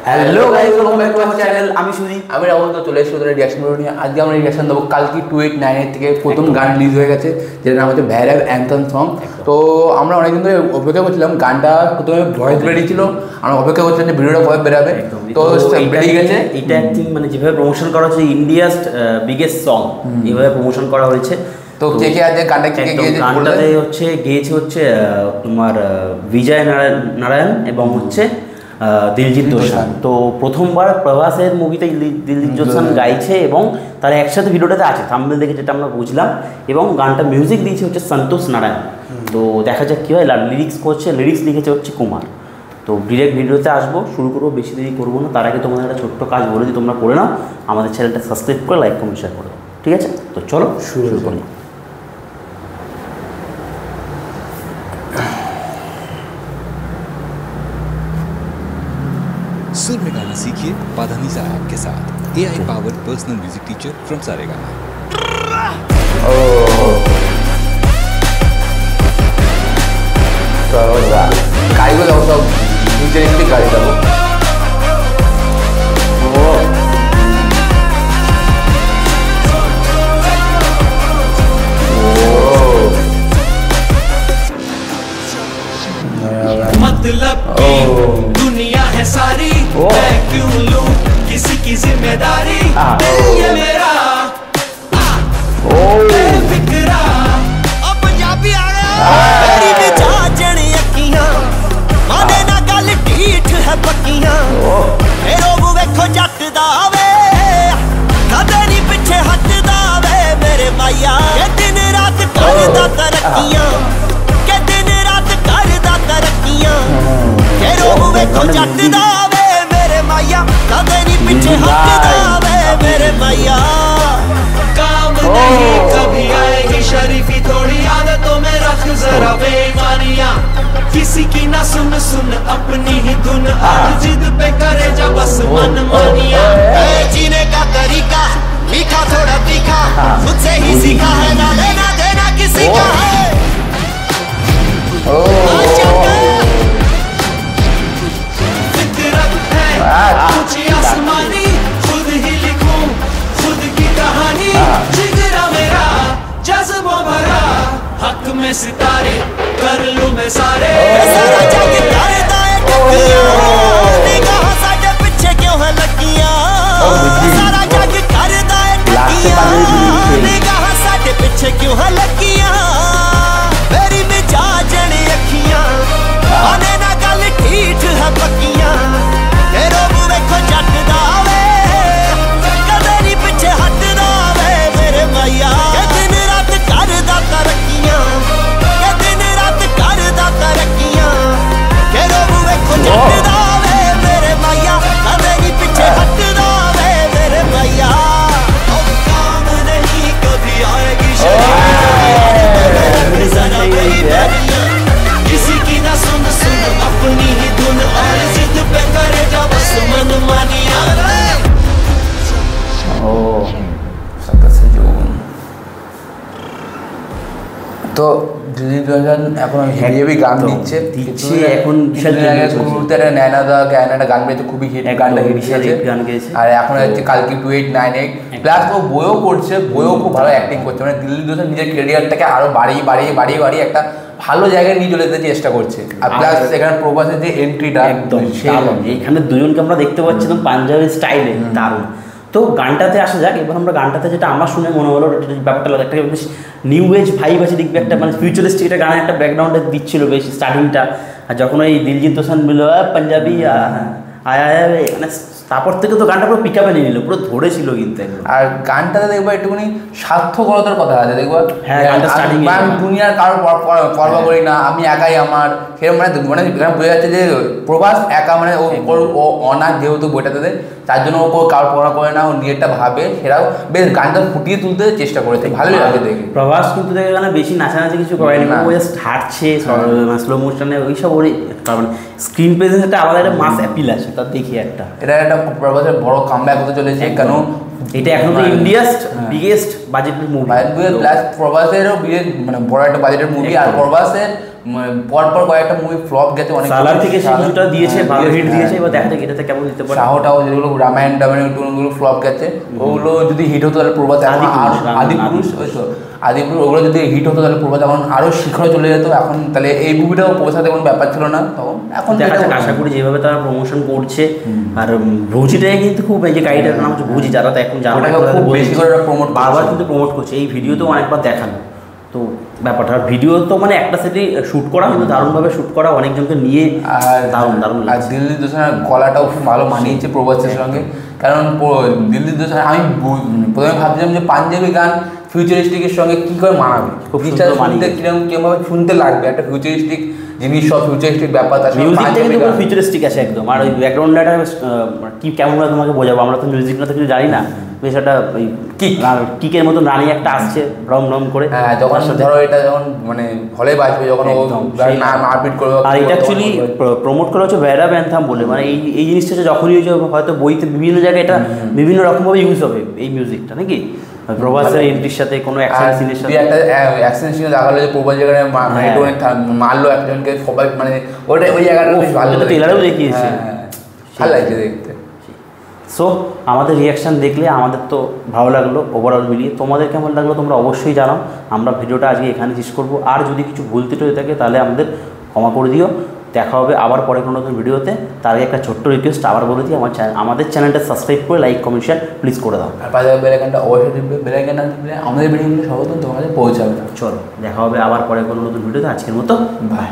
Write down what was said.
Hello guys, welcome back to our channel. আমি সুদীপ, আমি রাহুল। তো চলে এসেছি ওদের রিয়াকশন ভিডিও নিয়ে। আজকে আমরা রিয়াকশন দেবো কালকি 2898 থেকে প্রথম গান রিলিজ হয়ে গেছে, যেটার নাম হচ্ছে ভৈরব অ্যান্থম সং। তো আমরা অনেকদিন ধরে অপেক্ষা করছিলাম, গানটা প্রথমে ভয়েস বেরিয়েছিল, আমরা অপেক্ষা করছিলাম যে ভিডিওটা কবে বেরাবে। তো বেরিয়ে গেছে। এটা অ্যাক্টিং মানে যেভাবে প্রমোশন করা হচ্ছে, ইন্ডিয়াস বিগেস্ট সং এইভাবে প্রমোশন করা হয়েছে। তো কে কে আছে গানটা, কে কে গেয়েছে? গানটাতে গেয়েছে তোমার বিজয় নারায়ণ এবং দিলজিৎ দোসাঞ্জ। তো প্রথমবার প্রভাসের মুভিতে দিলজিৎ দোসাঞ্জ গাইছে এবং তারা একসাথে ভিডিওটাতে আছে, থাম্বনেল দেখে যেটা আমরা বুঝলাম। এবং গানটা মিউজিক দিয়েছে সন্তোষ নারায়ণ। তো দেখা যাক কী হয়। লিরিক্স লিখেছে কুমার। তো ডিরেক্ট ভিডিওতে আসবো, শুরু করবো, বেশি দেরি করবো না। তার আগে তোমাদের একটা ছোট্ট কাজ বলে দিই, তোমরা করে নাও, আমাদের চ্যানেলটা সাবস্ক্রাইব করে লাইক কমেন্ট শেয়ার করো, ঠিক আছে? তো চলো শুরু করি। सुर में गाना सीखिए पाधानीसा ऐप के साथ। AI powered personal music teacher from Saregama. গাড়িগুলো যাবো, সব ফিউচারিস্টিক গাড়ি যাবো। मतलब की दुनिया है सारी, मैं क्यों लूं किसी की जिम्मेदारी। दिल ये मेरा बेफिक्रा। अब पंजाबी आ गया। मेरी मिजाजन अखियां माने ना गल ढीठ है पक्कियां। मेरो वेखो जट दा वे कदे नहीं पिछे हटदा वे मेरे माया। के दिन रात करदा तरक्कियां, के दिन रात करदा तरक्कियां। मेरो वेखो जट दा वे मेरे माया, कदे नहीं पिछे हटदा वे मेरे माया। काम नहीं कभी आएगी शरीफी, थोड़ी आदतों में रख जरा बेईमानियां। किसी की ना सुन सुन अपनी ही धुन, और जिद पे करे जा बस मन मानिया। जीने का तरीका मीठा थोड़ा तीखा, खुद से ही सीखा है, ना लेना देना किसी का है। फितरत है कुछ आसमानी, खुद ही लिखूं खुद की कहानी। जिगरा मेरा जज्बों भरा, हक में सितारे कर लूं मैं सारे। सारा जग करदा है टक्कियां, निगाह साडे पीछे क्यों है लगियां। सारा जग करदा है टक्कियां, निगाह साडे पीछे क्यों है लगियां। मेरी मिजाजन अखियां माने ना गल ढीठ है पक्कियां। तेरो वेखो जट दा वे कदे नहीं पिछे हटदा वे मेरे माया। के दिन रात करदा तरक्कियां, के दिन रात करदा तरक्कियां। तेरो वेखो जट दा वे मेरे माया, कदे नहीं पिछे हटदा वे मेरे माया। अब काम नहीं कभी आएगी किसी की ना सुन सुन अपनी ही धुन, और जिद पे करे जा बस मन मानिया। তো দিলীপ দোসাঞ্জ এখন হেভি গান দিচ্ছে এখন নয়নাদা একটা গান বেরিয়েছে, খুবই হিট গানটা গান গেয়েছে। আর এখন হচ্ছে কালকি 2898 প্লাস ও বইও করছে, বইও খুব ভালো অ্যাক্টিং করছে। মানে দিলীপ দোসাঞ্জ নিজের ক্যারিয়ারটাকে আরো বাড়িয়ে একটা ভালো জায়গায় নিয়ে চলে যেতে চেষ্টা করছে। আর প্লাস এখানে প্রভাসের যে এন্ট্রিটা একদম এখানে দুজনকে আমরা দেখতে পাচ্ছি একদম পাঞ্জাবি স্টাইলে, দারুণ। তো গানটাতে আসা যাক। এবার আমরা গানটাতে যেটা আমার শুনে মনে হলো, ব্যাপারটা একটা বেশ নিউ এজ ভাইব আছে, দেখবে একটা মানে ফিউচারিস্টিক একটা গানের একটা ব্যাকগ্রাউন্ডে দিচ্ছিল বেশ স্টার্টিংটা। আর যখন ওই দিলজিৎ দোসাঞ্জ বলল পাঞ্জাবি আয়া মানে তারপর থেকে তো গানটা পুরো পিক আপে নিয়ে নিল, পুরো ধরেছিল কিন্তু। আর গানটাতে দেখবো একটুখানি স্বার্থপরতার কথা আছে, দেখবো হ্যাঁ গানটা স্টার্টিং দুনিয়ার কারোর পরোয়া করি না, আমি একাই আমার সেরকম মানে বোঝা যাচ্ছে যে প্রভাস একা, মানে ও অনাথ যেহেতু বইটাতে, তার জন্য ও কারোর পরোয়া করে না, ও নিজেরটা ভাবে। সেটাও বেশ গানটা ফুটিয়ে তুলতে চেষ্টা করেছে, ভালোই লাগে দেখে। প্রভাস কিন্তু দেখে গানে বেশি নাচানাচি কিছু করেনি, ও জাস্ট হাঁটছে স্লো মোশনে, ওইসব ওর মানে স্ক্রিন প্রেজেন্স একটা আলাদা একটা মাস অ্যাপিল আছে তার, দেখি একটা এটা একটা প্রভাসের বড় কামব্যাক হতে চলেছে। কেন এটা এখন তো ইন্ডিয়াস বিগেস্ট বাজেটের মুভি, প্লাস প্রভাসেরও মানে বড় একটা বাজেটের মুভি। আর প্রভাসের পরপর কয়েকটা মুভি ফ্লপ গেছে, অনেক সালার থেকে সে কিছুটা দিয়েছে, ভালো হিট দিয়েছে, এবার দেখা যাক এটাতে কেমন দিতে পারে। শাহটাও যেগুলো রামায়ণ টামায়ণগুলো ফ্লপ গেছে, ওগুলো যদি হিট হতো তাহলে প্রভাস আদিপুরুষ ওই তো আদিপুরুষ ওগুলো যদি হিট হতো তাহলে প্রভাস এখন আরও শিখরে চলে যেত। এখন তাহলে এই মুভিটাও পৌঁছাতে কোনো ব্যাপার ছিল না তখন। এখন দেখা যাক, আশা করি যেভাবে তারা প্রমোশন করছে। আর ভুজিটাই কিন্তু খুব, এই যে গাড়িটার নাম হচ্ছে ভুজি, যারা তো এখন জানো খুব বেশি করে প্রমোট বারবার কিন্তু প্রমোট করছে, এই ভিডিওতেও অনেকবার দেখানো। তো ব্যাপারটা ভিডিও তো মানে একটা সেটে শ্যুট করা, কিন্তু দারুণভাবে শ্যুট করা, অনেকজনকে নিয়ে দারুণ দারুণ। আর দিল্লি দোসানার গলাটাও খুব ভালো মানিয়েছে প্রভাসের সঙ্গে, কারণ দিল্লি দোসানা আমি প্রথমে ভাবছিলাম যে পাঞ্জাবি গান ফিউচারিস্টিকের সঙ্গে কী করে মানাবে, শুনতে কিরকম কীভাবে শুনতে লাগবে, একটা ফিউচারিস্টিক জিনিস, সব ফিউচারিস্টিক ব্যাপার, তার মিউজিকটা কিন্তু ফিউচারিস্টিক আছে একদম। আর ওই ব্যাকগ্রাউন্ডটা কি কেমন তোমাকে বোঝাবো, আমরা তো মিউজিকটা তো কিছু জানি না, বেশ একটা ওই কিকের মতো রানি একটা আসছে ভ্রম ভ্রম করে। হ্যাঁ, যখন ধরো এটা যখন মানে হলে বাজবে, যখন ও মারপিট করবে, আর এটা অ্যাকচুয়ালি প্রমোট করা হচ্ছে ভ্যারাব অ্যান্থাম বলে, মানে এই জিনিসটা যখনই হয়েছে হয়তো বইতে বিভিন্ন জায়গায় এটা বিভিন্ন রকমভাবে ইউজ হবে এই মিউজিকটা, নাকি প্রভাসের এন্ট্রির সাথে কোনো অ্যাকশন সিনের সাথে একটা অ্যাকশন সিনে দেখালো যে প্রভাস জায়গায় মারলো একজনকে, সবাই মানে ওটা ওই জায়গাটা বেশ ভালো, ট্রেলারেও দেখিয়েছে, ভালো লাগছে দেখতে। সো আমাদের রিয়াকশান দেখলে আমাদের তো ভালো লাগলো ওভারঅল মিলিয়ে, তোমাদের কেমন লাগলো তোমরা অবশ্যই জানাও। আমরা ভিডিওটা আজকে এখানে শেষ করবো, আর যদি কিছু ভুল ত্রুটি হয়ে থাকে তাহলে আমাদের ক্ষমা করে দিও। দেখা হবে আবার পরে কোনো নতুন ভিডিওতে। তার আগে একটা ছোট্ট রিকোয়েস্ট আবার বলে দিই, আমাদের চ্যানেলটা সাবস্ক্রাইব করে লাইক কমেন্ট শেয়ার প্লিজ করে দাও। আর পাশে বেল আইকনটা অবশ্যই টিপবে, বেল আইকনটা টিপলে আমাদের ভিডিওগুলো সর্বপ্রথম তোমাদের পৌঁছাবে। চলো দেখা হবে আবার পরে কোনো নতুন ভিডিওতে, আজকের মতো বাই।